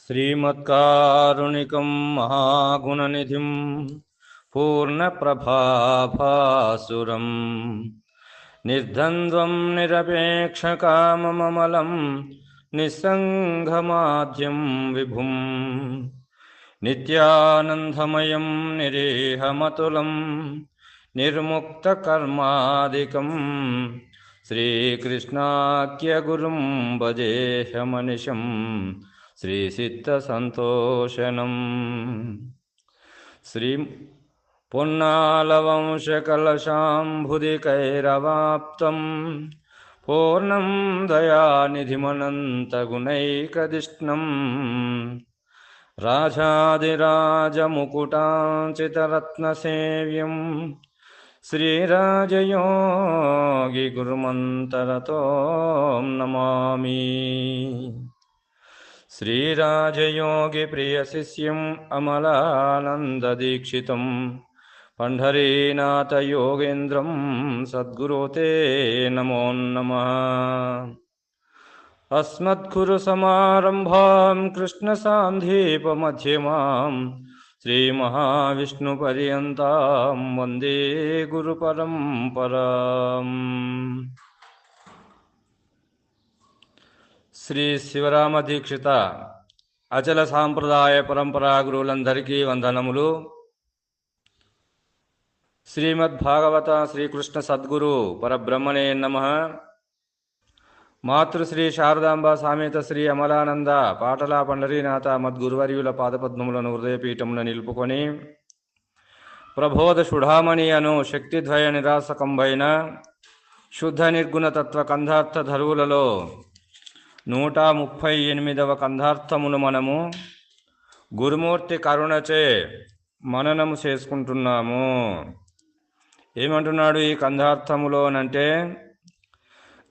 శ్రీమత్కారుణికం మహాగుణనిధిం పూర్ణప్రభాభాసురం నిర్ద్వంద్వం నిరపేక్షకామమలం నిస్సంగమాద్యం విభుం నిత్యానందమయం నిరేహమతులం నిర్ముక్తకర్మాదికం శ్రీకృష్ణాఖ్యగురుం భజేహమనిశం శ్రీసిద్ధసంతోషణం. శ్రీ పొన్నాళవంశకలశాంబుధికైరవాప్తం పూర్ణం దయానిధిమనంతగుణైకదిష్ణం రాజాదిరాజముకుటాంచితరత్నసేవ్యం శ్రీరాజయోగిగురుమంతరతో నమామి. శ్రీరాజయోగి ప్రియశిష్యం అమలానందదీక్షితం పంఢరీనాథ యోగేంద్రం సద్గురో తే నమో నమః. అస్మద్గురు సమారంభాం కృష్ణసాంధీపమధ్యమాం శ్రీమహావిష్ణుపర్యంతాం వందే గురుపరంపరాం. శ్రీ శివరామ దీక్షిత అచల సాంప్రదాయ పరంపరా గురువులందరికీ వందనములు. శ్రీమద్భాగవత శ్రీకృష్ణ సద్గురు పరబ్రహ్మణే నమః. మాతృశ్రీ శారదాంబ సామేత శ్రీ అమలానంద పాటల పండరీనాథ మద్గురువర్యుల పాదపద్మములను హృదయపీఠమున నిలుపుకొని ప్రబోధ సుఢామణి అను శక్తిద్వయ నిరాసకంబైన శుద్ధ నిర్గుణ తత్వ కందార్థ ధరువులలో 138వ కందార్థమును మనము గురుమూర్తి కరుణచే మననము చేసుకుంటున్నాము. ఏమంటున్నాడు ఈ కందార్థములోనంటే,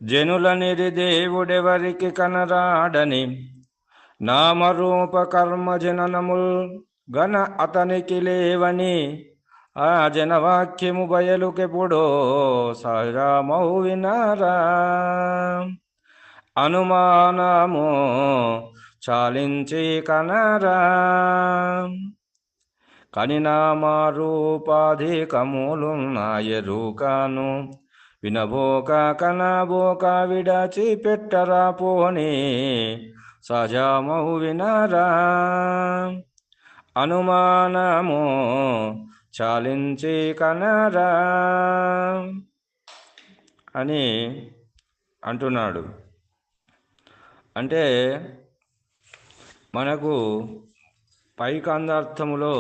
జనులనిది దేవుడెవరికి కనరాడని నామరూప కర్మ జననముల్ గణ అతనికి లేవని ఆ జనవాక్యము బయలుకెప్పుడో సహజమౌ వినారా. అనుమానము చాలించి కనరా కనినామారూపాధికములున్నాయరుకాను వినబోక కనబోక విడచి పెట్టరా పోని సహజమౌ వినరా. అనుమానము చాలించి కనరా అని అంటున్నాడు. అంటే మనకు పై కందార్థములో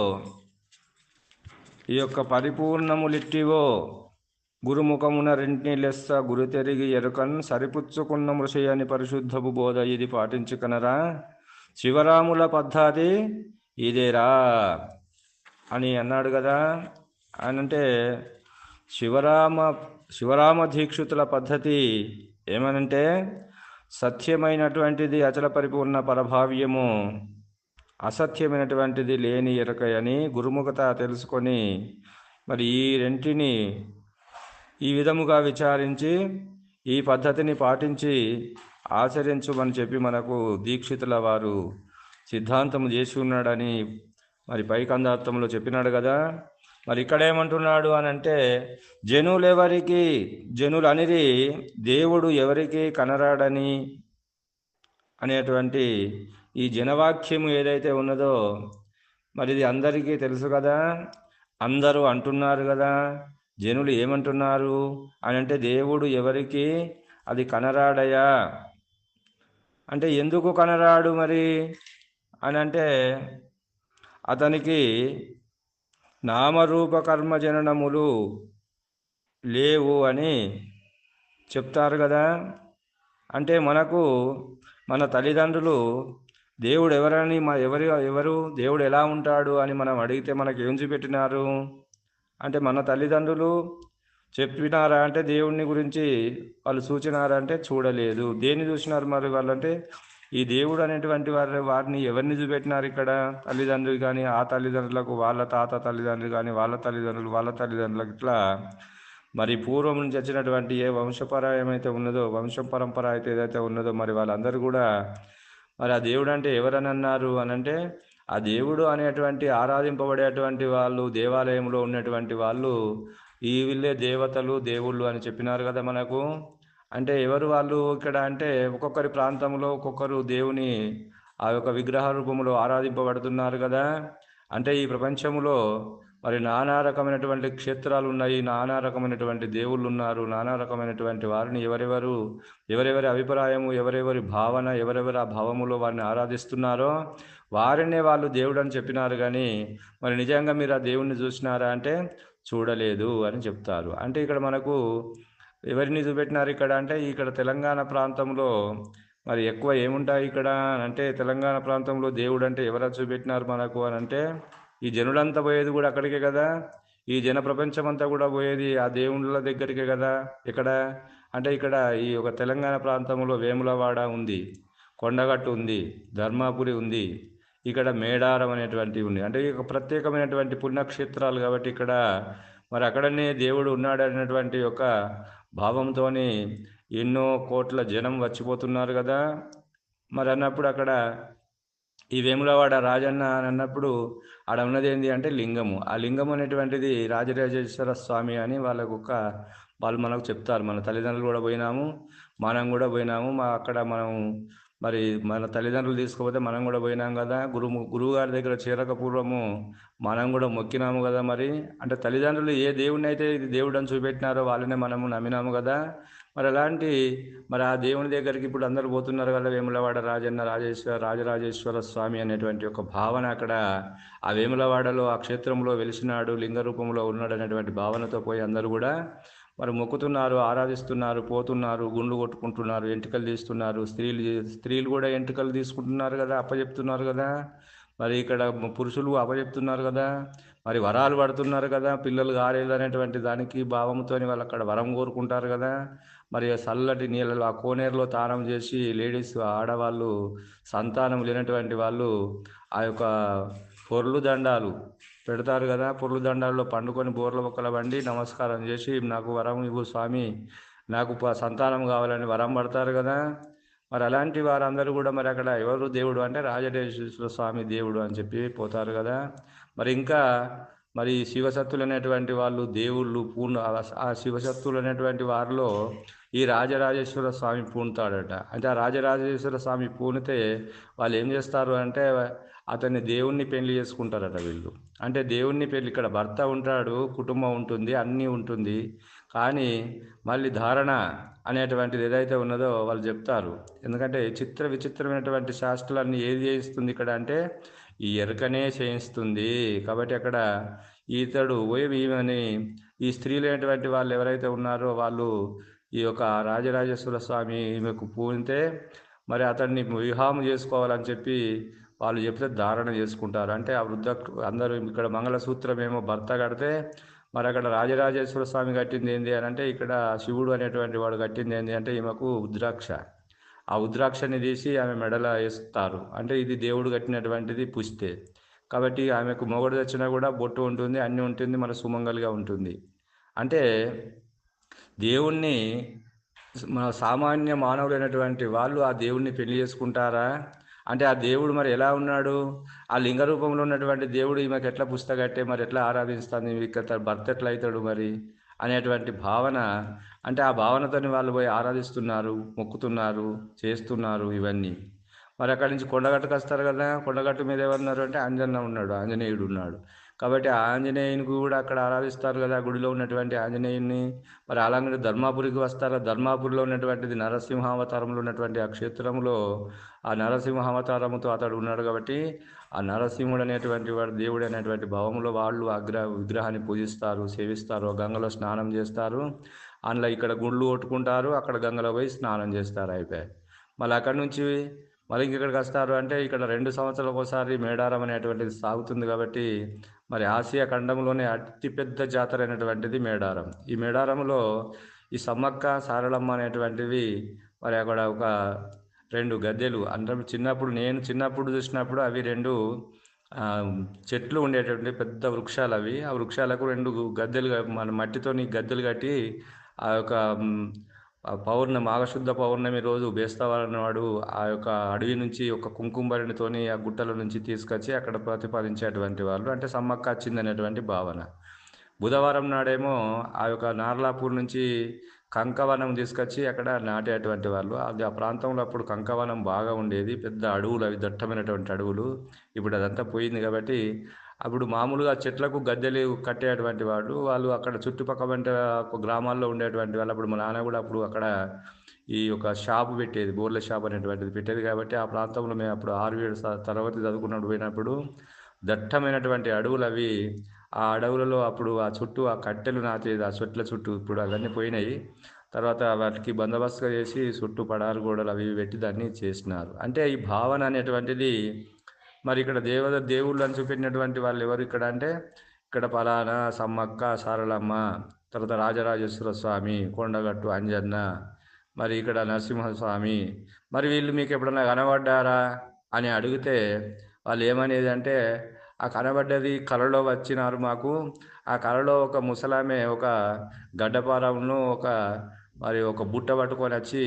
ఈ యొక్క పరిపూర్ణములిట్టివో గురుముఖమున రెంటిని లెస్స గురు తెరిగి ఎరుకన్ సరిపుచ్చుకున్న మృషి అని పరిశుద్ధపు బోధ ఇది పాటించుకనరా. శివరాముల పద్ధతి ఇదేరా అని అన్నాడు కదా. అనంటే శివరామ దీక్షితుల పద్ధతి ఏమనంటే, సత్యమైనటువంటిది అచల పరిపూర్ణ పరభావ్యము, అసత్యమైనటువంటిది లేని ఎరకయని గురుముఖత తెలుసుకొని మరి ఈ రెంటిని ఈ విధముగా విచారించి ఈ పద్ధతిని పాటించి ఆచరించమని చెప్పి మనకు దీక్షితుల వారు సిద్ధాంతము చేసి ఉన్నాడని మరి పై కందార్థంలో చెప్పినాడు కదా. మరి ఇక్కడ ఏమంటున్నాడు అని అంటే, జనులు అనేది దేవుడు ఎవరికి కనరాడని అనేటువంటి ఈ జనవాక్యము ఏదైతే ఉన్నదో మరి ఇది అందరికీ తెలుసు కదా. అందరూ అంటున్నారు కదా. జనులు ఏమంటున్నారు అని అంటే, దేవుడు ఎవరికి అది కనరాడయా అంటే ఎందుకు కనరాడు మరి అని అంటే, అతనికి నామరూప కర్మ జననములు లేవు అని చెప్తారు కదా. అంటే మనకు మన తల్లిదండ్రులు దేవుడు ఎవరని ఎవరు దేవుడు ఎలా ఉంటాడు అని మనం అడిగితే మనకు ఏం చూపెట్టినారు అంటే, మన తల్లిదండ్రులు చెప్పినారా అంటే దేవుడిని గురించి వాళ్ళు సూచినారా అంటే చూడలేదు. దేన్ని చూసినారు మరి వాళ్ళంటే, ఈ దేవుడు అనేటువంటి వారిని ఎవరిని చూపెట్టినారు ఇక్కడ? తల్లిదండ్రులు కానీ ఆ తల్లిదండ్రులకు వాళ్ళ తాత తల్లిదండ్రులు కానీ వాళ్ళ తల్లిదండ్రులకు ఇట్లా మరి పూర్వం నుంచి వచ్చినటువంటి ఏ వంశపర ఏమైతే ఉన్నదో, వంశ పరంపర అయితే ఏదైతే ఉన్నదో మరి వాళ్ళందరూ కూడా మరి ఆ దేవుడు అంటే ఎవరని అన్నారు అని అంటే, ఆ దేవుడు అనేటువంటి ఆరాధింపబడేటువంటి వాళ్ళు దేవాలయంలో ఉన్నటువంటి వాళ్ళు ఈ వీళ్ళే దేవతలు దేవుళ్ళు అని చెప్పినారు కదా మనకు. అంటే ఎవరు వాళ్ళు ఇక్కడ అంటే ఒక్కొక్కరి ప్రాంతంలో ఒక్కొక్కరు దేవుని ఆ యొక్క విగ్రహ రూపంలో ఆరాధింపబడుతున్నారు కదా. అంటే ఈ ప్రపంచంలో మరి నానా రకమైనటువంటి క్షేత్రాలు ఉన్నాయి, నానా రకమైనటువంటి దేవుళ్ళు ఉన్నారు, నానా రకమైనటువంటి వారిని ఎవరెవరి అభిప్రాయము, ఎవరెవరి భావన, ఎవరెవరి ఆ భావములో వారిని ఆరాధిస్తున్నారో వారినే వాళ్ళు దేవుడు అని చెప్పినారు. కానీ మరి నిజంగా మీరు ఆ దేవుణ్ణి చూసినారా అంటే చూడలేదు అని చెప్తారు. అంటే ఇక్కడ మనకు ఎవరిని చూపెట్టినారు ఇక్కడ అంటే ఇక్కడ తెలంగాణ ప్రాంతంలో మరి ఎక్కువ ఏముంటాయి ఇక్కడ అంటే తెలంగాణ ప్రాంతంలో దేవుడు అంటే ఎవరు చూపెట్టినారు మనకు అని అంటే ఈ జనులంతా పోయేది కూడా అక్కడికే కదా. ఈ జన ప్రపంచం అంతా కూడా పోయేది ఆ దేవుళ్ళ దగ్గరికే కదా. ఇక్కడ అంటే ఇక్కడ ఈ ఒక తెలంగాణ ప్రాంతంలో వేములవాడ ఉంది, కొండగట్టు ఉంది, ధర్మాపురి ఉంది, ఇక్కడ మేడారం అనేటువంటివి ఉంది. అంటే ఇక ప్రత్యేకమైనటువంటి పుణ్యక్షేత్రాలు కాబట్టి ఇక్కడ మరి అక్కడనే దేవుడు ఉన్నాడు అనేటువంటి ఒక భావంతో ఎన్నో కోట్ల జనం వచ్చిపోతున్నారు కదా. మరి అన్నప్పుడు అక్కడ ఈ వేములవాడ రాజన్న అని అన్నప్పుడు ఆడ ఉన్నది ఏంటి అంటే లింగము. ఆ లింగం అనేటువంటిది రాజరాజేశ్వర స్వామి అని వాళ్ళు మనకు చెప్తారు. మన తల్లిదండ్రులు కూడా పోయినాము, మనం కూడా పోయినాము. అక్కడ మనం మరి మన తల్లిదండ్రులు తీసుకుపోతే మనం కూడా పోయినాం కదా. గురువు గారి దగ్గర చేరక పూర్వము మనం కూడా మొక్కినాము కదా. మరి అంటే తల్లిదండ్రులు ఏ దేవుడిని అయితే ఇది దేవుడు అని చూపెట్టినారో వాళ్ళనే మనము నమ్మినాము కదా. మరి అలాంటి మరి ఆ దేవుని దగ్గరికి ఇప్పుడు అందరూ పోతున్నారు కదా. వేములవాడ రాజన్న రాజరాజేశ్వర స్వామి అనేటువంటి ఒక భావన అక్కడ ఆ వేములవాడలో ఆ క్షేత్రంలో వెలిసినాడు, లింగ రూపంలో ఉన్నాడు అనేటువంటి భావనతో పోయి అందరూ కూడా మరి మొక్కుతున్నారు, ఆరాధిస్తున్నారు, పోతున్నారు, గుండ్లు కొట్టుకుంటున్నారు, ఎంటుకలు తీస్తున్నారు. స్త్రీలు కూడా ఎంటుకలు తీసుకుంటున్నారు కదా, అప్పచెప్తున్నారు కదా. మరి ఇక్కడ పురుషులు అప్పచెప్తున్నారు కదా, మరి వరాలు పడుతున్నారు కదా. పిల్లలు కాలేదు అనేటువంటి దానికి భావంతో వాళ్ళు అక్కడ వరం కోరుకుంటారు కదా. మరి చల్లటి నీళ్ళలో ఆ కోనేరులో తానం చేసి లేడీస్ ఆడవాళ్ళు సంతానం లేనటువంటి వాళ్ళు ఆ యొక్క పొర్లు దండాలు పెడతారు కదా. పొర్లు దండాల్లో పండుకొని బోర్ల ఒక్కల బండి నమస్కారం చేసి నాకు వరం ఇవ్వు స్వామి, నాకు సంతానం కావాలని వరం పడతారు కదా. మరి అలాంటి వారందరూ కూడా మరి అక్కడ ఎవరు దేవుడు అంటే రాజరాజేశ్వర స్వామి దేవుడు అని చెప్పి పోతారు కదా. మరి ఇంకా మరి శివశక్తులు అనేటువంటి వాళ్ళు దేవుళ్ళు ఆ శివశక్తులు అనేటువంటి వారిలో ఈ రాజరాజేశ్వర స్వామి పూనుతాడట. అంటే ఆ రాజరాజేశ్వర స్వామి పూనితే వాళ్ళు ఏం చేస్తారు అంటే అతన్ని దేవుణ్ణి పెళ్లి చేసుకుంటారట వీళ్ళు. అంటే దేవుణ్ణి పెళ్లి ఇక్కడ భర్త ఉంటాడు, కుటుంబం ఉంటుంది, అన్నీ ఉంటుంది. కానీ మళ్ళీ ధారణ అనేటువంటిది ఏదైతే ఉన్నదో వాళ్ళు చెప్తారు. ఎందుకంటే విచిత్రమైనటువంటి శాస్త్రాలన్నీ ఏది చేయిస్తుంది ఇక్కడ అంటే ఈ ఎరుకనే చేయిస్తుంది. కాబట్టి అక్కడ ఈతడు ఈమెని ఈ స్త్రీలైనటువంటి వాళ్ళు ఎవరైతే ఉన్నారో వాళ్ళు ఈ యొక్క రాజరాజేశ్వర స్వామి ఈమెకు పూనితే మరి అతన్ని వివాహం చేసుకోవాలని చెప్పి వాళ్ళు చెప్తే ధారణ చేసుకుంటారు. అంటే ఆ అందరూ ఇక్కడ మంగళసూత్రం ఏమో భర్త కడితే మరి అక్కడ రాజరాజేశ్వర స్వామి కట్టింది ఏంది అని అంటే ఇక్కడ శివుడు అనేటువంటి వాడు కట్టింది ఏంది అంటే ఈమెకు ఉద్రాక్ష. ఆ ఉద్రాక్షని తీసి ఆమె మెడల వేస్తారు. అంటే ఇది దేవుడు కట్టినటువంటిది పుస్తే. కాబట్టి ఆమెకు మొగుడు తెచ్చినా కూడా బొట్టు ఉంటుంది, అన్నీ ఉంటుంది, మన సుమంగలిగా ఉంటుంది. అంటే దేవుణ్ణి మన సామాన్య మానవులైనటువంటి వాళ్ళు ఆ దేవుణ్ణి పెళ్లి చేసుకుంటారా అంటే ఆ దేవుడు మరి ఎలా ఉన్నాడు? ఆ లింగ రూపంలో ఉన్నటువంటి దేవుడు ఈమెకు ఎట్లా పుస్తకట్టే మరి ఎట్లా ఆరాధిస్తుంది, ఇక్కడ భర్త ఎట్లా అవుతాడు మరి అనేటువంటి భావన. అంటే ఆ భావనతోని వాళ్ళు పోయి ఆరాధిస్తున్నారు, మొక్కుతున్నారు, చేస్తున్నారు ఇవన్నీ. మరి అక్కడి నుంచి కొండగట్టుకు వస్తారు కదా. కొండగట్టు మీద ఎవరున్నారు అంటే ఆంజనేయుడు ఉన్నాడు. కాబట్టి ఆ ఆంజనేయునికి కూడా అక్కడ ఆరాధిస్తారు కదా, గుడిలో ఉన్నటువంటి ఆంజనేయుని. మరి అలాగే ధర్మాపురికి వస్తారు. ధర్మాపురిలో ఉన్నటువంటిది నరసింహావతారంలో ఉన్నటువంటి ఆ క్షేత్రంలో ఆ నరసింహావతారముతో అతడు ఉన్నాడు. కాబట్టి ఆ నరసింహుడు అనేటువంటి వాడు దేవుడు అనేటువంటి భావంలో వాళ్ళు విగ్రహాన్ని పూజిస్తారు, సేవిస్తారు, గంగలో స్నానం చేస్తారు. అందులో ఇక్కడ గుళ్ళు కొట్టుకుంటారు, అక్కడ గంగలో పోయి స్నానం చేస్తారు, అయిపోయాయి. మళ్ళీ అక్కడి నుంచి మళ్ళీ ఇక్కడికి వస్తారు. అంటే ఇక్కడ 2 సంవత్సరాలకు ఒకసారి మేడారం అనేటువంటిది సాగుతుంది. కాబట్టి మరి ఆసియా ఖండంలోనే అతిపెద్ద జాతర అయినటువంటిది మేడారం. ఈ మేడారంలో ఈ సమ్మక్క సారలమ్మ అనేటువంటివి మరి అక్కడ ఒక 2 గద్దెలు అంటే నేను చిన్నప్పుడు చూసినప్పుడు అవి 2 చెట్లు ఉండేటువంటి పెద్ద వృక్షాలు అవి. ఆ వృక్షాలకు 2 గద్దెలు మన మట్టితోని గద్దెలు కట్టి ఆ యొక్క మాఘశుద్ధ పౌర్ణమి రోజు బేస్తవారం నాడు ఆ యొక్క అడవి నుంచి ఒక కుంకుమరినితోని ఆ గుట్టల నుంచి తీసుకొచ్చి అక్కడ ప్రతిపాదించేటువంటి వాళ్ళు, అంటే సమ్మక్క వచ్చిందనేటువంటి భావన. బుధవారం నాడేమో ఆ యొక్క నార్లాపూర్ నుంచి కంకవనం తీసుకొచ్చి అక్కడ నాటేటువంటి వాళ్ళు. అది ఆ ప్రాంతంలో అప్పుడు కంకవనం బాగా ఉండేది, పెద్ద అడవులు, అవి దట్టమైనటువంటి అడవులు. ఇప్పుడు అదంతా పోయింది కాబట్టి అప్పుడు మామూలుగా చెట్లకు గద్దెలు కట్టేటువంటి వాళ్ళు అక్కడ చుట్టుపక్కల గ్రామాల్లో ఉండేటువంటి వాళ్ళు. అప్పుడు మా నాన్న కూడా అప్పుడు అక్కడ ఈ యొక్క షాపు పెట్టేది, బోర్ల షాప్ అనేటువంటిది పెట్టేది కాబట్టి ఆ ప్రాంతంలో మేము అప్పుడు 6-7 తరగతి చదువుకున్నప్పుడు పోయినప్పుడు దట్టమైనటువంటి అడవులు అవి. ఆ అడవులలో అప్పుడు ఆ చుట్టూ ఆ కట్టెలు నాటేది, ఆ చెట్ల చుట్టూ. ఇప్పుడు అవన్నీ పోయినాయి. తర్వాత వాటికి బందోబస్తుగా చేసి చుట్టూ పడారు గోడలు అవి పెట్టి దాన్ని చేసినారు. అంటే ఈ భావన అనేటువంటిది మరి ఇక్కడ దేవుళ్ళు అని చూపెట్టినటువంటి వాళ్ళు ఎవరు ఇక్కడ అంటే, ఇక్కడ పలానా సమ్మక్క సారలమ్మ, తర్వాత రాజరాజేశ్వర స్వామి, కొండగట్టు అంజన్న, మరి ఇక్కడ నరసింహస్వామి. మరి వీళ్ళు మీకు ఎప్పుడన్నా కనబడ్డారా అని అడిగితే వాళ్ళు ఏమనేది అంటే, ఆ కనబడ్డది కలలో వచ్చినారు మాకు. ఆ కలలో ఒక ముసలామె ఒక గడ్డపారమును ఒక బుట్ట పట్టుకొని వచ్చి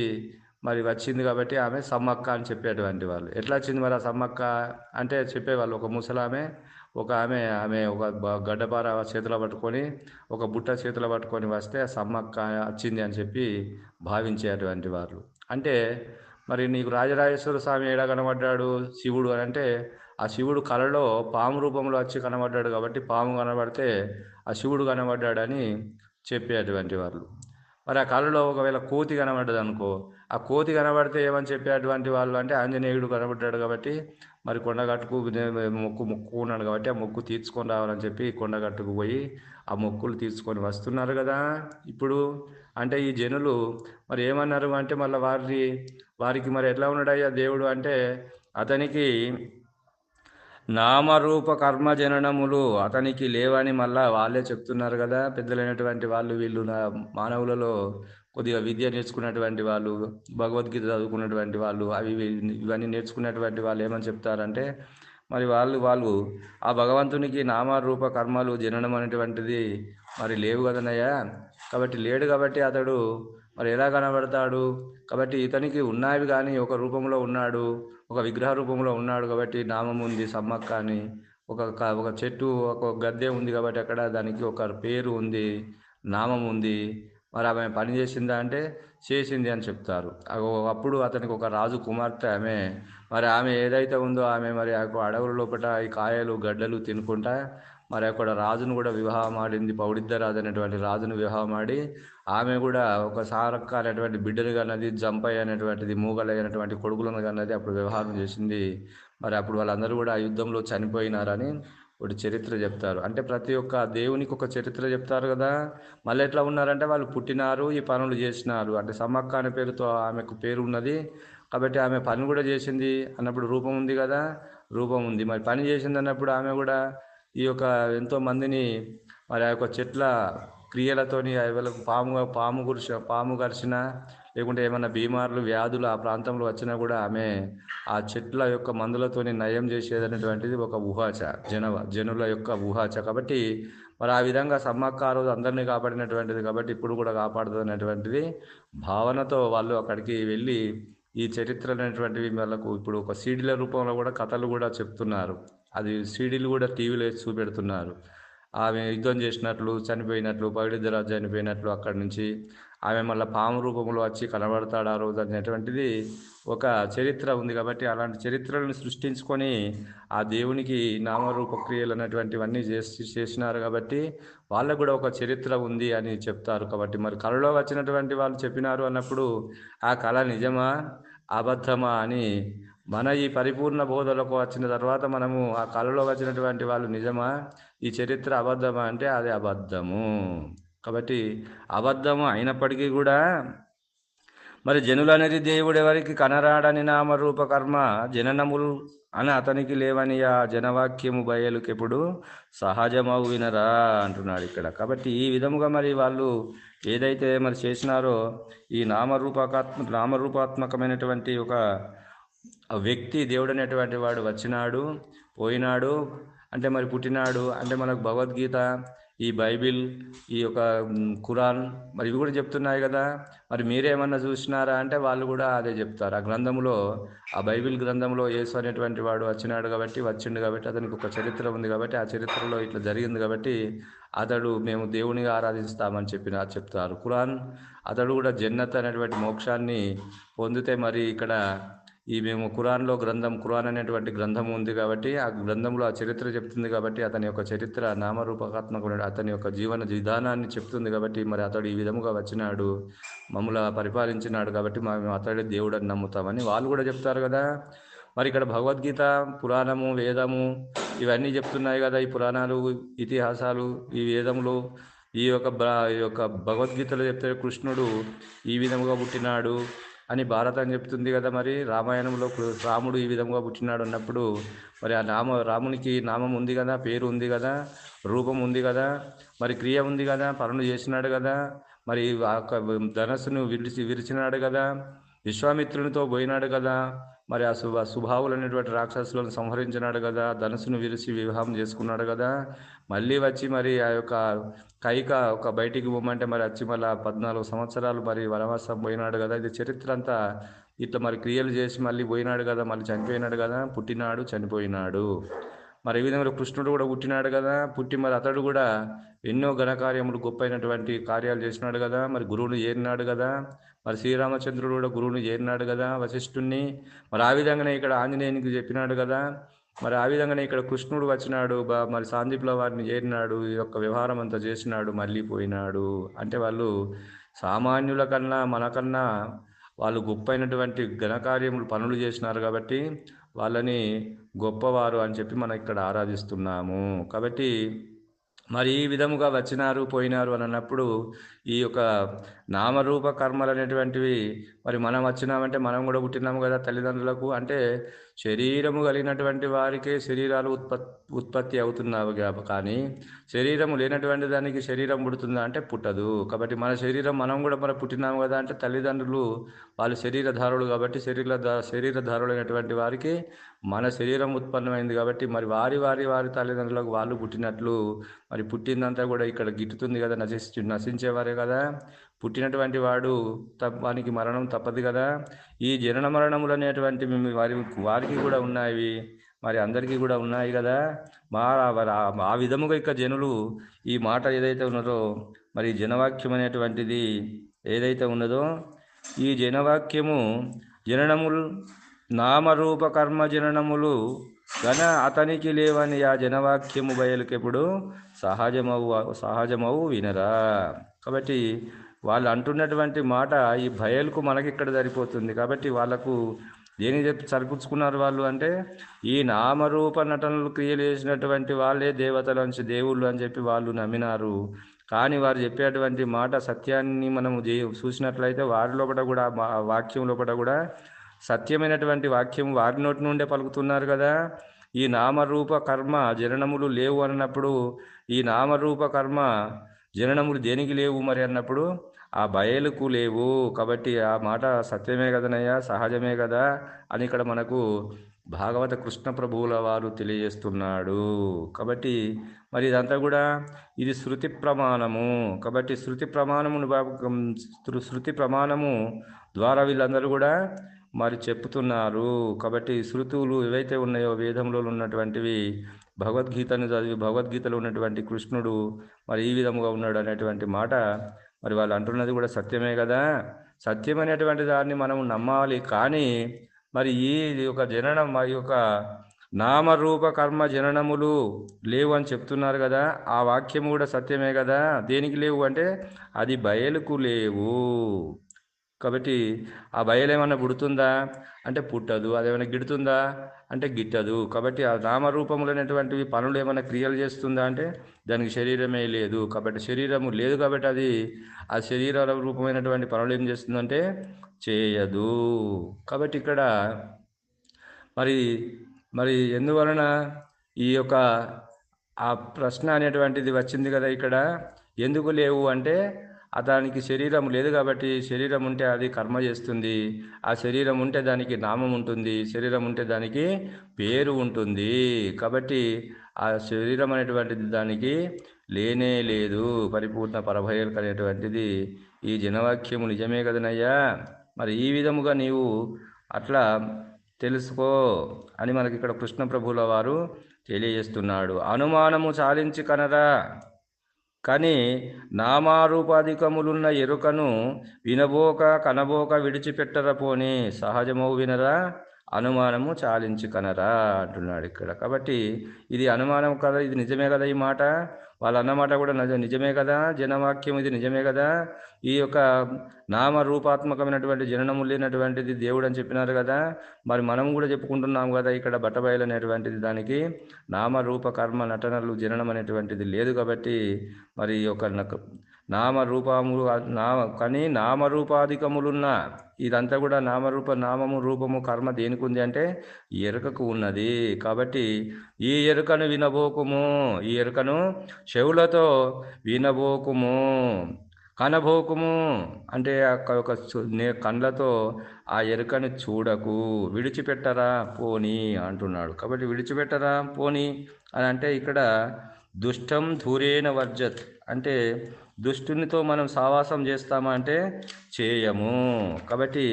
మరి వచ్చింది కాబట్టి ఆమె సమ్మక్క అని చెప్పేటువంటి వాళ్ళు. ఎట్లా వచ్చింది మరి ఆ సమ్మక్క అంటే చెప్పేవాళ్ళు, ఒక ముసలామె ఆమె ఒక గడ్డపార చేతిలో పట్టుకొని ఒక బుట్ట చేతిలో పట్టుకొని వస్తే ఆ సమ్మక్క వచ్చింది అని చెప్పి భావించేటువంటి వాళ్ళు. అంటే మరి నీకు రాజరాజేశ్వర స్వామి ఏడా కనబడ్డాడు శివుడు అని అంటే, ఆ శివుడు కలలో పాము రూపంలో వచ్చి కనబడ్డాడు కాబట్టి పాము కనబడితే ఆ శివుడు కనబడ్డాడని చెప్పేటువంటి వాళ్ళు. మరి ఆ కళలో ఒకవేళ కోతి కనబడ్డది అనుకో, ఆ కోతి కనబడితే ఏమని చెప్పేటువంటి వాళ్ళు అంటే ఆంజనేయుడు కనబడ్డాడు కాబట్టి మరి కొండగట్టుకు మొక్కుకున్నాడు కాబట్టి ఆ మొక్కు తీర్చుకొని రావాలని చెప్పి కొండగట్టుకు పోయి ఆ మొక్కులు తీర్చుకొని వస్తున్నారు కదా ఇప్పుడు. అంటే ఈ జనులు మరి ఏమన్నారు అంటే మళ్ళీ వారికి మరి ఎట్లా ఉన్నాడయ్యా దేవుడు అంటే, అతనికి నామరూప కర్మ జననములు అతనికి లేవని మళ్ళా వాళ్ళే చెప్తున్నారు కదా పెద్దలైనటువంటి వాళ్ళు. వీళ్ళు మానవులలో కొద్దిగా విద్య నేర్చుకున్నటువంటి వాళ్ళు, భగవద్గీత చదువుకున్నటువంటి వాళ్ళు, ఇవన్నీ నేర్చుకున్నటువంటి వాళ్ళు ఏమని చెప్తారంటే, మరి వాళ్ళు ఆ భగవంతునికి నామరూప కర్మలు జననం అనేటువంటిది మరి లేవు కదనయ్యా. కాబట్టి లేడు కాబట్టి అతడు మరి ఎలా కనబడతాడు. కాబట్టి ఇతనికి ఉన్నవి కానీ ఒక రూపంలో ఉన్నాడు, ఒక విగ్రహ రూపంలో ఉన్నాడు కాబట్టి నామం ఉంది సమ్మక్క అని. ఒక చెట్టు, ఒక గద్దె ఉంది కాబట్టి అక్కడ దానికి ఒక పేరు ఉంది, నామం ఉంది. మరి ఆమె పని చేసిందా అంటే చేసింది అని చెప్తారు. అప్పుడు అతనికి ఒక రాజు కుమార్తె ఆమె. మరి ఆమె ఏదైతే ఉందో ఆమె మరి అడవుల లోపల ఈ కాయలు గడ్డలు తినుకుంటా మరి అక్కడ రాజును కూడా వివాహం ఆడింది. పౌడిద్ద రాజు అనేటువంటి రాజును వివాహం ఆడి ఆమె కూడా ఒక సారక్క అనేటువంటి బిడ్డను కన్నది, జంపయ్య అనేటువంటిది మూగలయ్య అనేటువంటి కొడుకులను కన్నది. అప్పుడు వ్యవహారం చేసింది. మరి అప్పుడు వాళ్ళందరూ కూడా ఆ యుద్ధంలో చనిపోయినారని ఒకటి చరిత్ర చెప్తారు. అంటే ప్రతి ఒక్క దేవునికి ఒక చరిత్ర చెప్తారు కదా. మళ్ళీ ఎట్లా ఉన్నారంటే వాళ్ళు పుట్టినారు, ఈ పనులు చేసినారు. అంటే సమ్మక్క అనే పేరుతో ఆమెకు పేరు ఉన్నది కాబట్టి ఆమె పని కూడా చేసింది అన్నప్పుడు రూపం ఉంది కదా, రూపం ఉంది. మరి పని చేసింది అన్నప్పుడు ఆమె కూడా ఈ యొక్క ఎంతో మందిని మరి ఆ యొక్క చెట్ల క్రియలతోని వాళ్ళకు పాము కరిచిన లేకుంటే ఏమైనా బీమార్లు వ్యాధులు ఆ ప్రాంతంలో వచ్చినా కూడా ఆమె ఆ చెట్ల యొక్క మందులతోని నయం చేసేదనేటువంటిది ఒక ఊహాచ, జనుల యొక్క ఊహాచ. కాబట్టి మరి ఆ విధంగా సమ్మక్క ఆ రోజు అందరినీ కాపాడినటువంటిది కాబట్టి ఇప్పుడు కూడా కాపాడుతుంది అనేటువంటిది భావనతో వాళ్ళు అక్కడికి వెళ్ళి ఈ చరిత్ర అనేటువంటివి వాళ్ళకు ఇప్పుడు ఒక సీడీల రూపంలో కూడా కథలు కూడా చెప్తున్నారు. అది సీడీలు కూడా టీవీలో వేసి చూపెడుతున్నారు. ఆమె యుద్ధం చేసినట్లు, చనిపోయినట్లు, పగిడిద్దరాజు చనిపోయినట్లు అక్కడి నుంచి ఆమె మళ్ళీ పాము రూపంలో వచ్చి కనబడతాడు ఆ రోజు అనేటువంటిది ఒక చరిత్ర ఉంది. కాబట్టి అలాంటి చరిత్రలను సృష్టించుకొని ఆ దేవునికి నామరూప క్రియలు అనేటువంటివన్నీ చేసినారు కాబట్టి వాళ్ళకు కూడా ఒక చరిత్ర ఉంది అని చెప్తారు. కాబట్టి మరి కళలో వచ్చినటువంటి వాళ్ళు చెప్పినారు అన్నప్పుడు ఆ కళ నిజమా అబద్ధమా అని మన ఈ పరిపూర్ణ బోధలకు వచ్చిన తర్వాత మనము ఆ కళలో వచ్చినటువంటి వాళ్ళు నిజమా, ఈ చరిత్ర అబద్ధమా అంటే అది అబద్ధము. కాబట్టి అబద్ధము అయినప్పటికీ కూడా మరి జనులు అనేది దేవుడు ఎవరికి కనరాడని నామరూప కర్మ జననములు అని అతనికి లేవని ఆ జనవాక్యము బయలుకెప్పుడు సహజమవు వినరా అంటున్నాడు ఇక్కడ. కాబట్టి ఈ విధముగా మరి వాళ్ళు ఏదైతే మరి చేసినారో ఈ నామరూపాత్మకమైనటువంటి ఒక వ్యక్తి దేవుడు అనేటువంటి వాడు వచ్చినాడు, పోయినాడు, అంటే మరి పుట్టినాడు అంటే మనకు భగవద్గీత ఈ బైబిల్, ఈ యొక్క ఖురాన్ మరి ఇవి కూడా చెప్తున్నాయి కదా. మరి మీరేమన్నా చూసినారా అంటే వాళ్ళు కూడా అదే చెప్తారు. ఆ గ్రంథంలో, ఆ బైబిల్ గ్రంథంలో యేసు అనేటువంటి వాడు వచ్చిండు కాబట్టి అతనికి ఒక చరిత్ర ఉంది కాబట్టి ఆ చరిత్రలో ఇట్లా జరిగింది కాబట్టి అతడు మేము దేవునిగా ఆరాధిస్తామని చెప్తారు. ఖురాన్ అతడు కూడా జన్నత్ అనేటువంటి మోక్షాన్ని పొందితే మరి ఇక్కడ మేము ఖురాన్ అనేటువంటి గ్రంథం ఉంది కాబట్టి ఆ గ్రంథంలో ఆ చరిత్ర చెప్తుంది కాబట్టి అతని యొక్క చరిత్ర నామరూపకాత్మక అతని యొక్క జీవన విధానాన్ని చెప్తుంది కాబట్టి మరి అతడు ఈ విధముగా వచ్చినాడు, మమ్మల్ని పరిపాలించినాడు కాబట్టి మేము అతడే దేవుడు అని నమ్ముతామని వాళ్ళు కూడా చెప్తారు కదా. మరి ఇక్కడ భగవద్గీత, పురాణము, వేదము ఇవన్నీ చెప్తున్నాయి కదా. ఈ పురాణాలు, ఇతిహాసాలు, ఈ వేదములు, ఈ యొక్క భగవద్గీతలో చెప్తే కృష్ణుడు ఈ విధముగా పుట్టినాడు అని భారతం చెప్తుంది కదా. మరి రామాయణంలో రాముడు ఈ విధంగా పుట్టినాడు అన్నప్పుడు మరి ఆ రామునికి నామం ఉంది కదా, పేరు ఉంది కదా, రూపం ఉంది కదా, మరి క్రియ ఉంది కదా, పనులు చేసినాడు కదా, మరి ధనస్సును విరిచినాడు కదా, విశ్వామిత్రునితో పోయినాడు కదా, మరి ఆ శుభావులు అనేటువంటి రాక్షసులను సంహరించినాడు కదా, ధనుసును విరిచి వివాహం చేసుకున్నాడు కదా, మళ్ళీ వచ్చి మరి ఆ యొక్క కైక ఒక బయటికి పోమంటే మరి వచ్చి మళ్ళీ 14 సంవత్సరాలు మరి వనవాసం పోయినాడు కదా. ఇది చరిత్ర అంతా ఇట్లా మరి క్రియలు చేసి మళ్ళీ పోయినాడు కదా, మళ్ళీ చనిపోయినాడు కదా, పుట్టినాడు చనిపోయినాడు. మరి ఈ విధంగా కృష్ణుడు కూడా పుట్టినాడు కదా, పుట్టి మరి అతడు కూడా ఎన్నో ఘనకార్యములు గొప్పైనటువంటి కార్యాలు చేసినాడు కదా, మరి గురువుని ఏరినాడు కదా, మరి శ్రీరామచంద్రుడు కూడా గురువుని చేరినాడు కదా వశిష్ఠుణ్ణి. మరి ఆ విధంగానే ఇక్కడ ఆంజనేయునికి చెప్పినాడు కదా. మరి ఆ విధంగానే ఇక్కడ కృష్ణుడు వచ్చినాడు, మరి సాందీపుల వారిని చేరినాడు, ఈ యొక్క వ్యవహారం అంతా చేసినాడు, మళ్ళీ పోయినాడు. అంటే వాళ్ళు సామాన్యుల కన్నా మనకన్నా వాళ్ళు గొప్పైనటువంటి ఘనకార్యములు పనులు చేసినారు కాబట్టి వాళ్ళని గొప్పవారు అని చెప్పి మనం ఇక్కడ ఆరాధిస్తున్నాము. కాబట్టి మరి ఈ విధముగా వచ్చినారు పోయినారు అని అన్నప్పుడు ఈ యొక్క నామరూప కర్మలు అనేటువంటివి మరి మనం వచ్చినామంటే మనం కూడా పుట్టినాము కదా తల్లిదండ్రులకు. అంటే శరీరము కలిగినటువంటి వారికే శరీరాలు ఉత్పత్తి అవుతున్నావు కానీ శరీరము లేనటువంటి దానికి శరీరం పుడుతుందా అంటే పుట్టదు. కాబట్టి మన శరీరం మనం కూడా మరి పుట్టినాము కదా అంటే తల్లిదండ్రులు వాళ్ళు శరీరధారులు కాబట్టి శరీరధారులైనటువంటి వారికి మన శరీరం ఉత్పన్నమైంది కాబట్టి మరి వారి తల్లిదండ్రులకు వాళ్ళు పుట్టినట్లు మరి పుట్టిందంతా కూడా ఇక్కడ గిట్టుతుంది కదా, నశించేవారే కదా. పుట్టినటువంటి వాడు వానికి మరణం తప్పదు కదా. ఈ జనన మరణములు అనేటువంటివి వారికి కూడా ఉన్నాయి, మరి అందరికీ కూడా ఉన్నాయి కదా. ఆ విధముగా ఇక జనులు ఈ మాట ఏదైతే ఉన్నదో మరి జనవాక్యం అనేటువంటిది ఏదైతే ఉన్నదో ఈ జనవాక్యము జననములు నామరూప కర్మ జననములు గన అతనికి లేవని ఆ జనవాక్యము బయలుకెప్పుడు సహజమవు వినరా. కాబట్టి వాళ్ళు అంటున్నటువంటి మాట ఈ బయలుకు మనకి ఇక్కడ సరిపోతుంది. కాబట్టి వాళ్ళకు దేని సరిపుచ్చుకున్నారు వాళ్ళు అంటే ఈ నామరూప నటనలు క్రియలు చేసినటువంటి వాళ్ళే దేవతలంచి దేవుళ్ళు అని చెప్పి వాళ్ళు నమ్మినారు. కానీ వారు చెప్పేటువంటి మాట సత్యాన్ని మనం చూసినట్లయితే వారి లోపల కూడా వాక్యం లోపల కూడా సత్యమైనటువంటి వాక్యం వారి నోటి నుండే పలుకుతున్నారు కదా. ఈ నామరూప కర్మ జననములు లేవు అన్నప్పుడు ఈ నామరూప కర్మ జననములు దేనికి లేవు మరి అన్నప్పుడు ఆ బయలుకు లేవు. కాబట్టి ఆ మాట సత్యమే కదనయ్యా, సహజమే కదా అని ఇక్కడ మనకు భాగవత కృష్ణ ప్రభువుల వారు తెలియజేస్తున్నాడు. కాబట్టి మరి ఇదంతా కూడా ఇది శృతి ప్రమాణము. కాబట్టి శృతి ప్రమాణము ద్వారా వీళ్ళందరూ కూడా మరి చెప్తున్నారు. కాబట్టి శృతువులు ఏవైతే ఉన్నాయో వేదంలో ఉన్నటువంటివి భగవద్గీతను చదివి భగవద్గీతలో ఉన్నటువంటి కృష్ణుడు మరి ఈ విధముగా ఉన్నాడు అనేటువంటి మాట మరి వాళ్ళు అంటున్నది కూడా సత్యమే కదా. సత్యమైనటువంటి దాన్ని మనం నమ్మాలి. కానీ మరి ఈ యొక్క జననం మరి యొక్క నామరూప కర్మ జననములు లేవు అని చెప్తున్నారు కదా, ఆ వాక్యము కూడా సత్యమే కదా. దేనికి లేవు అంటే అది బయలుకు లేవు. కాబట్టి ఆ బయలు ఏమన్నా పుడుతుందా అంటే పుట్టదు, అదేమైనా గిడుతుందా అంటే గిట్టదు. కాబట్టి ఆ నామరూపములైనటువంటివి పనులు ఏమైనా క్రియలు చేస్తుందా అంటే దానికి శరీరమే లేదు. కాబట్టి శరీరము లేదు కాబట్టి అది ఆ శరీర రూపమైనటువంటి పనులు ఏం చేస్తుందంటే చేయదు. కాబట్టి ఇక్కడ మరి మరి ఎందువలన ఈ యొక్క ఆ ప్రశ్న అనేటువంటిది వచ్చింది కదా. ఇక్కడ ఎందుకు లేవు అంటే దానికి శరీరం లేదు కాబట్టి శరీరం ఉంటే అది కర్మ చేస్తుంది. ఆ శరీరం ఉంటే దానికి నామం ఉంటుంది, శరీరం ఉంటే దానికి పేరు ఉంటుంది. కాబట్టి ఆ శరీరం అనేటువంటిది దానికి లేనే లేదు. పరిపూర్ణ పరభయలు అనేటువంటిది ఈ జనవాక్యము నిజమే కదనయ్యా. మరి ఈ విధముగా నీవు అట్లా తెలుసుకో అని మనకి ఇక్కడ కృష్ణ ప్రభువుల వారు తెలియజేస్తున్నాడు. అనుమానము చాలించి కనరా, కానీ నామారూపాధికములున్న ఎరుకను వినబోక కనబోక విడిచిపెట్టరపోని సహజమవు వినరా, అనుమానము చాలించి కనరా అంటున్నాడు ఇక్కడ. కాబట్టి ఇది అనుమానం కదా, ఇది నిజమే కదా, ఈ మాట వాళ్ళు అన్నమాట కూడా నిజమే కదా, జనవాక్యం ఇది నిజమే కదా. ఈ యొక్క నామరూపాత్మకమైనటువంటి జననము లేనటువంటిది దేవుడు అని చెప్పినారు కదా. మరి మనం కూడా చెప్పుకుంటున్నాం కదా, ఇక్కడ బట్టబయలు అనేటువంటిది దానికి నామరూప కర్మ నటనలు జననం అనేటువంటిది లేదు. కాబట్టి మరి ఒక నామరూపములు కానీ నామరూపాధికములున్న ఇదంతా కూడా నామము రూపము కర్మ దేనికి ఉంది అంటే ఎరుకకు ఉన్నది. కాబట్టి ఈ ఎరుకను వినబోకుము, ఈ ఎరుకను చెవులతో వినబోకుము, కనబోకుము అంటే ఒక కళ్ళతో ఆ ఎరుకను చూడకు, విడిచిపెట్టరా పోని అంటున్నాడు. కాబట్టి విడిచిపెట్టరా పోని అని అంటే ఇక్కడ దుష్టం ధూరేణ వర్జత్ అంటే దుష్టునితో మనం సావాసం చేస్తామా అంటే చేయము. కాబట్టి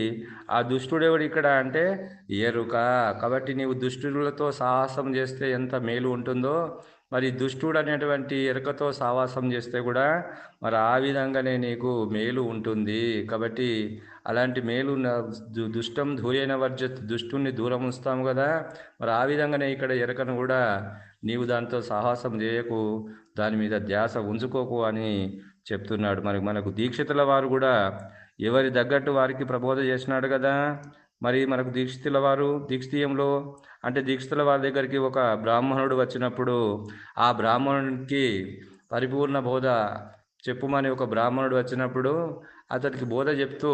ఆ దుష్టుడెవడు ఇక్కడ అంటే ఎరుక. కాబట్టి నీవు దుష్టులతో సాహసం చేస్తే ఎంత మేలు ఉంటుందో, మరి దుష్టుడు అనేటువంటి ఎరుకతో సావాసం చేస్తే కూడా మరి ఆ విధంగానే నీకు మేలు ఉంటుంది. కాబట్టి అలాంటి మేలు దుష్టం ధూరేణ వర్జత్, దుష్టుని దూరం ఉంచుతాము కదా. మరి ఆ విధంగానే ఇక్కడ ఎరుకను కూడా నీవు దాంతో సాహసం చేయకు, దాని మీద ధ్యాస ఉంచుకోకు అని చెప్తున్నాడు. మరి మనకు దీక్షితుల వారు కూడా ఎవరి తగ్గట్టు వారికి ప్రబోధ చేసినాడు కదా. మరి మనకు దీక్షితుల వారు దీక్షితీయంలో అంటే దీక్షితుల వారి దగ్గరికి ఒక బ్రాహ్మణుడు వచ్చినప్పుడు ఆ బ్రాహ్మణునికి పరిపూర్ణ బోధ చెప్పుమని ఒక బ్రాహ్మణుడు వచ్చినప్పుడు అతడికి బోధ చెప్తూ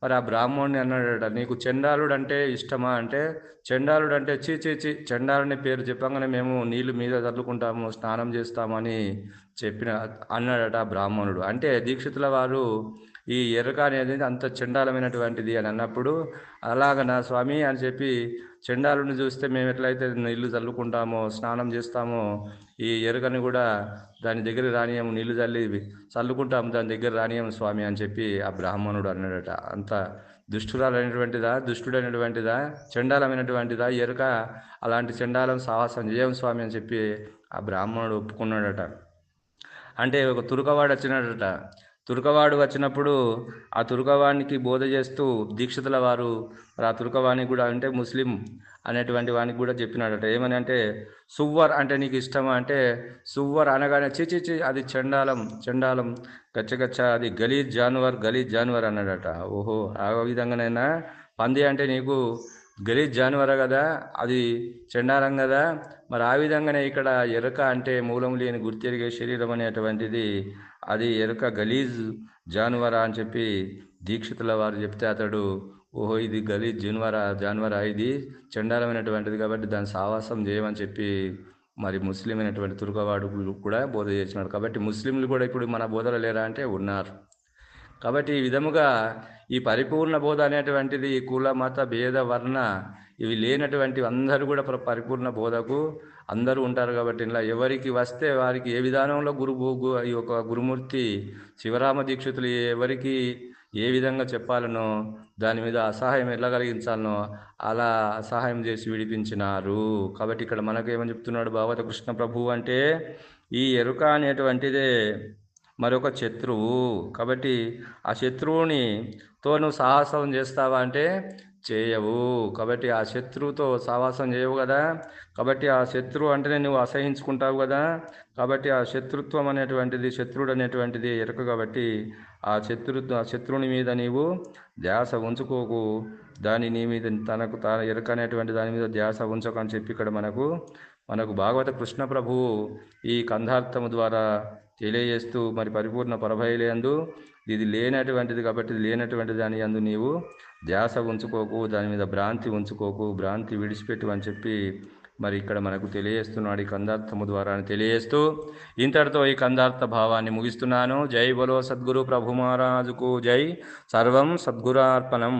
మరి ఆ బ్రాహ్మణుని అన్నాడట, నీకు చండాలుడు అంటే ఇష్టమా అంటే చండాలుడు అంటే చీ చీ చీ, చండాలుని పేరు చెప్పగానే మేము నీళ్ళు మీద చల్లుకుంటాము, స్నానం చేస్తామని అన్నాడట ఆ బ్రాహ్మణుడు. అంటే దీక్షితుల వారు ఈ ఎరుక అనేది అంత చండాలమైనటువంటిది అని అన్నప్పుడు అలాగనా స్వామి అని చెప్పి చండాలుని చూస్తే మేము ఎట్లయితే నీళ్లు చల్లుకుంటామో స్నానం చేస్తామో ఈ ఎరుకని కూడా దాని దగ్గర రానియము, నీళ్లు చల్లుకుంటాము దాని దగ్గర రానియము స్వామి అని చెప్పి ఆ బ్రాహ్మణుడు అన్నాడట. అంత దుష్టుడైనటువంటిదా చండాలమైనటువంటిదా ఎరుక, అలాంటి చండాలం సాహసం చేయం స్వామి అని చెప్పి ఆ బ్రాహ్మణుడు ఒప్పుకున్నాడట. అంటే ఒక తురుకవాడు వచ్చినాడట. తురుకవాడు వచ్చినప్పుడు ఆ తురుకవానికి బోధ చేస్తూ దీక్షితుల వారు ఆ తురుకవానికి కూడా అంటే ముస్లిం అనేటువంటి వానికి కూడా చెప్పినాడట. ఏమని అంటే సువ్వర్ అంటే నీకు ఇష్టమా అంటే సువ్వర్ అనగానే చిచి అది చండాలం గచ్చగచ్చ అది గలీజ్ జానువర్ అన్నాడట. ఓహో, ఆ విధంగానైనా పంది అంటే నీకు గలీజ్ జానువర్ కదా, అది చండాలం కదా. మరి ఆ విధంగానే ఇక్కడ ఎరుక అంటే మూలం లేని గుర్తెరిగే శరీరం అనేటువంటిది అది ఎరుక గలీజ్ జానువరా అని చెప్పి దీక్షితుల వారు చెప్తే అతడు ఓహో ఇది గలీజ్ జానువరా ఇది చండాలమైనటువంటిది కాబట్టి దాని సావాసం చేయమని చెప్పి మరి ముస్లిం అయినటువంటి తుర్కవాడు కూడా బోధ చేసినాడు. కాబట్టి ముస్లింలు కూడా ఇప్పుడు మన బోధలు లేరా అంటే ఉన్నారు. కాబట్టి ఈ విధముగా ఈ పరిపూర్ణ బోధ అనేటువంటిది కుల మత భేద వర్ణ ఇవి లేనటువంటి అందరూ కూడా పరిపూర్ణ బోధకు అందరూ ఉంటారు. కాబట్టి ఇలా ఎవరికి వస్తే వారికి ఏ విధానంలో ఈ యొక్క గురుమూర్తి శివరామ దీక్షితులు ఎవరికి ఏ విధంగా చెప్పాలనో దాని మీద అసహాయం ఎలా కలిగించాలనో అలా అసహాయం చేసి విడిపించినారు. కాబట్టి ఇక్కడ మనకేమని చెప్తున్నాడు భాగవత కృష్ణ ప్రభువు అంటే ఈ ఎరుక అనేటువంటిదే మరొక శత్రువు. కాబట్టి ఆ శత్రువునితో నువ్వు సాహసం చేస్తావా అంటే చేయవు. కాబట్టి ఆ శత్రువుతో సావాసం చేయవు కదా. కాబట్టి ఆ శత్రువు అంటేనే నువ్వు అసహించుకుంటావు కదా. కాబట్టి ఆ శత్రుత్వం అనేటువంటిది శత్రుడు అనేటువంటిది ఎరుక. కాబట్టి ఆ శత్రువుని మీద నీవు ధ్యాస ఉంచుకోకు, దాని నీ మీద తన ఎరుక అనేటువంటి దాని మీద ధ్యాస ఉంచకు అని చెప్పి ఇక్కడ మనకు భాగవత కృష్ణ ప్రభువు ఈ కందార్థము ద్వారా తెలియజేస్తూ మరి పరిపూర్ణ పరభయలేందు ఇది లేనటువంటిది కాబట్టి ఇది లేనటువంటి దాని అందు నీవు ధ్యాస ఉంచుకోకు, దాని మీద భ్రాంతి ఉంచుకోకు, భ్రాంతి విడిచిపెట్టు అని చెప్పి మరి ఇక్కడ మనకు తెలియజేస్తున్నాడు ఈ కందార్థము ద్వారా తెలియజేస్తూ ఇంతటితో ఈ కందార్థ భావాన్ని ముగిస్తున్నాను. జై బలో సద్గురు ప్రభు మహారాజుకు జై. సర్వం సద్గురార్పణం.